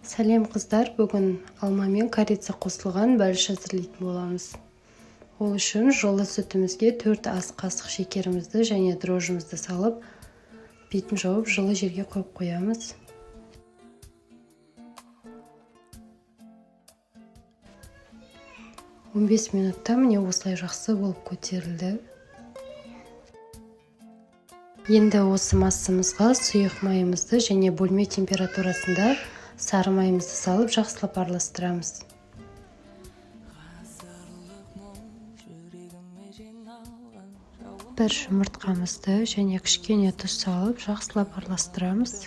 Сәлем қыздар, бүгін алма мен корица қосылған бәліш әзірлейтін боламыз. Ол үшін жылы сүтімізге 4 ас қасық шекерімізді және дрожжымызды салып, бетін жауып жылы жерге қойып қоямыз. Он 15 минутта міне осылай жақсы болып көтерілді. Енді осы массамызға сұйық майымызды және бөлме температурасында сары майымызды салып жақсылап араластырамыз. Бір жұмыртқамызды және кішкене тұз салып жақсылап араластырамыз.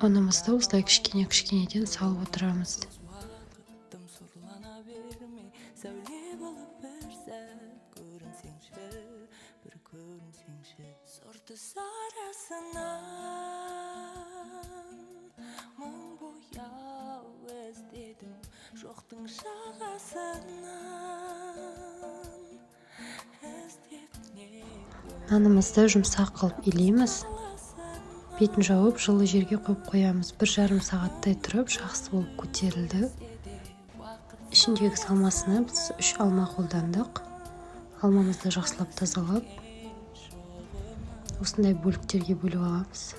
Ұнымызды осылай кішкене-кішкенеден салып отырамыз. Нанымызды жұмсақ қылып илейміз. Бетін жауып жылы жерге қойып қоямыз. 1,5 сағаттай тұрып жақсы болып көтерілді. Ішіндегі салмасына біз 3 алма қолдандық. Алмамызды жақсылап тазалап, осындай бөліктерге бөліп аламыз.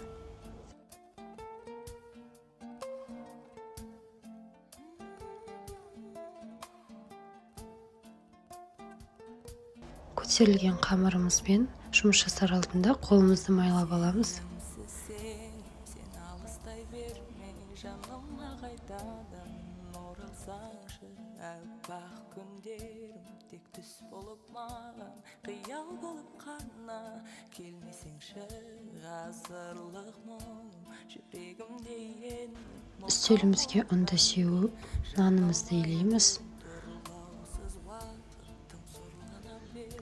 Көтерілген қамырымызбен жұмыс жасар алдында қолымызды майлап аламыз. Үстелімізге ұнды сеуіп, нанымызды илейміз.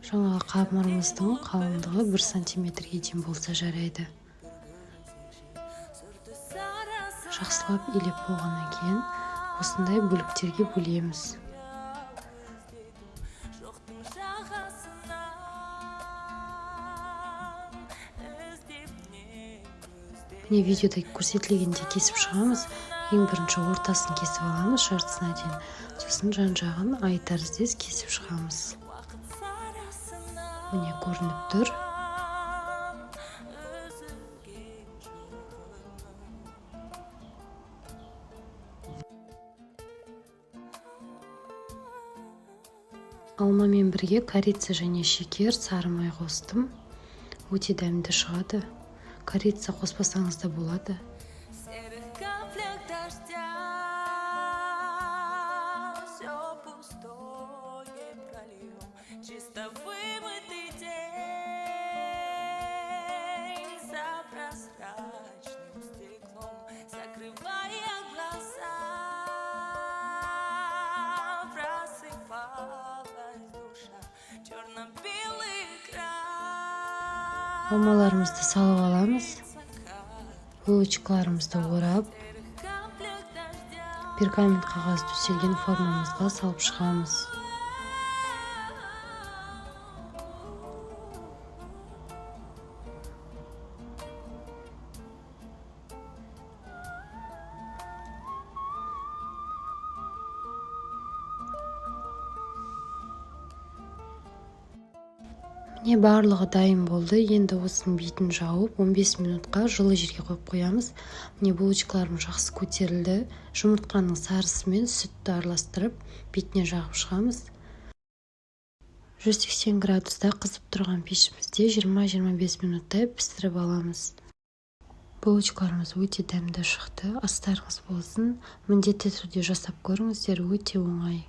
Жаңағы қамырымыздың қалыңдығы 1 сантиметрге дейін болса жарайды. Жақсылап илеп болғаннан кейін осындай бөліктерге бөлеміз. Міне видеода көрсетілгенде кесіп шығамыз. Ең бірінші ортасын кесіп аламыз жартысына дейін. Сосын жан-жағын ай тәріздес кесіп шығамыз. Міне көрініп тұр. Алмамен бірге корица және шекер, сары май қостым. Өте дәмді шығады. Корица қоспасаңыз да болады. Алмаларымызды салып аламыз. Булочкаларымызды орап, пергамент қағаз төселген формамызға салып шығамыз. Міне барлығы дайын болды. Енді осының бетін жауып 15 минутқа жылы жерге қойып қоямыз. Міне булочкаларым жақсы көтерілді. Жұмыртқаның сарысы мен сүтті араластырып, бетіне жағып шығамыз. 180 градуста қызып тұрған пешімізде 20-25 минуттай пісіріп аламыз. Булочкаларымыз өте дәмді шықты. Астарыңыз болсын. Міндетті түрде жасап көріңіздер, өте оңай.